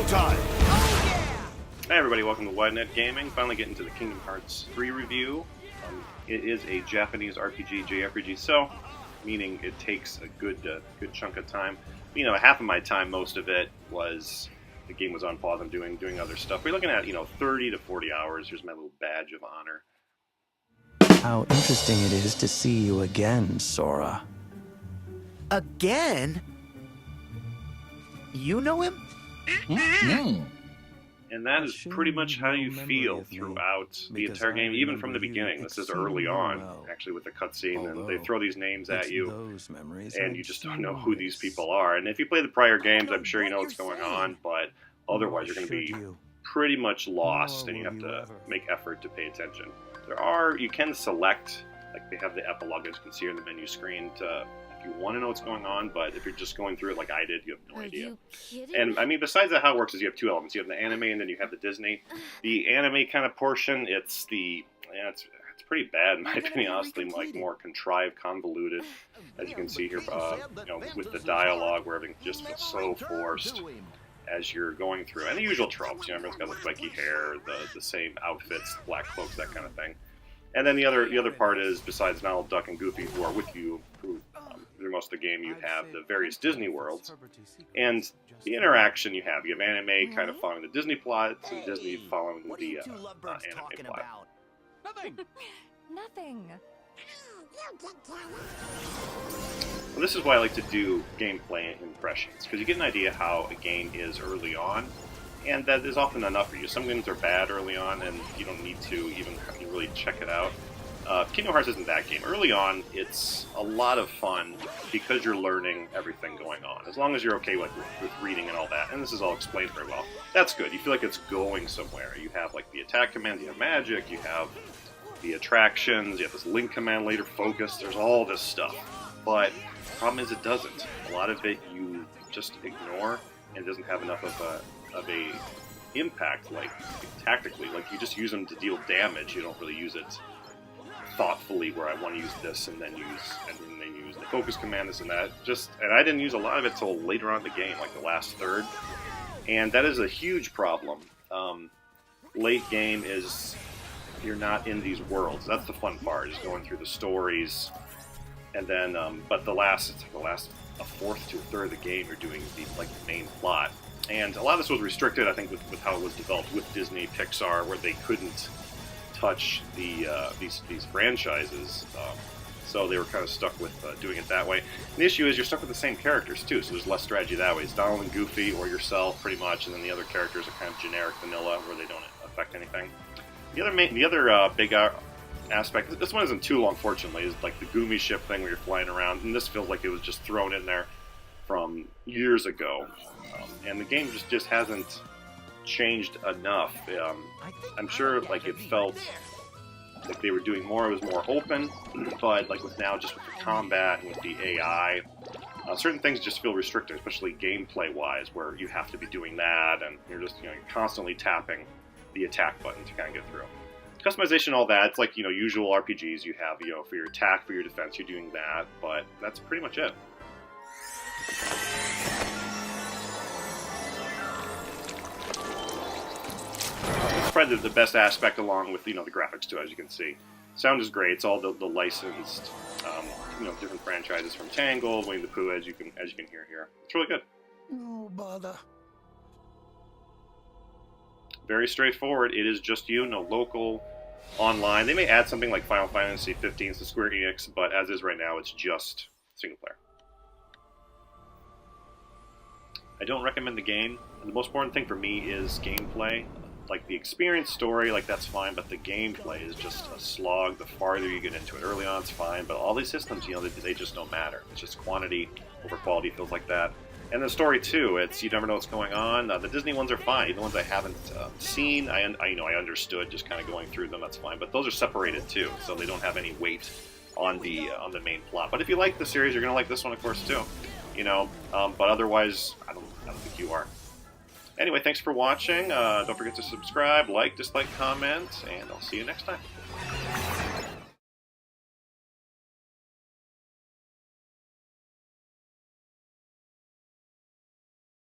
showtime! Hey everybody, welcome to WideNet Gaming. Finally getting to the Kingdom Hearts 3 review. It is a Japanese RPG, JRPG, so meaning it takes a good chunk of time. You know, half of my time, most of it was the game was on pause. I'm doing other stuff. We're looking at 30 to 40 hours. Here's my little badge of honor. How interesting it is to see you again, Sora. Again? You know him? And that is pretty much how you feel throughout the entire game, even from the beginning. This is early on, actually, with the cutscene, and they throw these names at you, and you just don't know who these people are. And if you play the prior games, I'm sure you know what's going on, but otherwise you're going to be pretty much lost, and you have to make effort to pay attention. You can select, like they have the epilogue, as you can see here in the menu screen, if you want to know what's going on, but if you're just going through it like I did, you have no idea. And I mean, besides that, how it works is you have two elements. You have the anime and then you have the Disney. The anime kind of portion, it's pretty bad in my opinion, honestly, like more contrived, convoluted, as you can see here, with the dialogue where everything just feels so forced as you're going through. And the usual tropes, everyone's got the spiky hair, the same outfits, black cloaks, that kind of thing. And then the other part is, besides Donald Duck and Goofy, who are with you through most of the game, you have the various Disney worlds, and the interaction you have anime kind of following the Disney plots, and Disney following the anime plot. Nothing. Nothing. Well, this is why I like to do gameplay impressions, because you get an idea how a game is early on, and that is often enough for you. Some games are bad early on, and you don't need to even really check it out. Kingdom Hearts isn't that game. Early on, it's a lot of fun because you're learning everything going on. As long as you're okay with reading and all that, and this is all explained very well, that's good. You feel like it's going somewhere. You have like the attack command, you have magic, you have the attractions, you have this link command later, focus, there's all this stuff. But the problem is it doesn't. A lot of it you just ignore, and it doesn't have enough of a impact, like tactically. Like you just use them to deal damage, you don't really use it thoughtfully where I want to use this and then use the focus command, this and that. And I didn't use a lot of it till later on in the game, like the last third. And that is a huge problem. Late game is you're not in these worlds. That's the fun part, is going through the stories. And then, but a fourth to a third of the game, you're doing the main plot. And a lot of this was restricted, I think, with how it was developed with Disney, Pixar, where they couldn't touch these franchises, so they were kind of stuck with doing it that way. And the issue is you're stuck with the same characters too, so there's less strategy that way. It's Donald and Goofy or yourself pretty much, and then the other characters are kind of generic vanilla where they don't affect anything. The other big aspect, this one isn't too long fortunately, is like the Goomy ship thing where you're flying around, and this feels like it was just thrown in there from years ago, and the game just hasn't changed enough. I'm sure like it felt like they were doing more, it was more open, but like with now, just with the combat and with the AI, certain things just feel restricted, especially gameplay wise, where you have to be doing that and you're just constantly tapping the attack button to kind of get through. Customization, all that, it's like usual RPGs. You have for your attack, for your defense, you're doing that, but that's pretty much it. Probably the best aspect, along with the graphics too, as you can see. Sound is great. It's all the licensed different franchises from Tangled, Winnie the Pooh, as you can hear here. It's really good. No bother. Very straightforward. It is just no local, online. They may add something like Final Fantasy 15 to Square Enix, but as is right now, it's just single player. I don't recommend the game. The most important thing for me is gameplay. Like the experience story, that's fine, but the gameplay is just a slog the farther you get into it. Early on, it's fine, but all these systems, they just don't matter. It's just quantity over quality, feels like that. And the story too, you never know what's going on. The Disney ones are fine. Even the ones I haven't seen, I understood just kind of going through them. That's fine, but those are separated too, so they don't have any weight on the main plot. But if you like the series, you're gonna like this one, of course, too. But otherwise, I don't think you are. Anyway, thanks for watching. Don't forget to subscribe, like, dislike, comment, and I'll see you next time.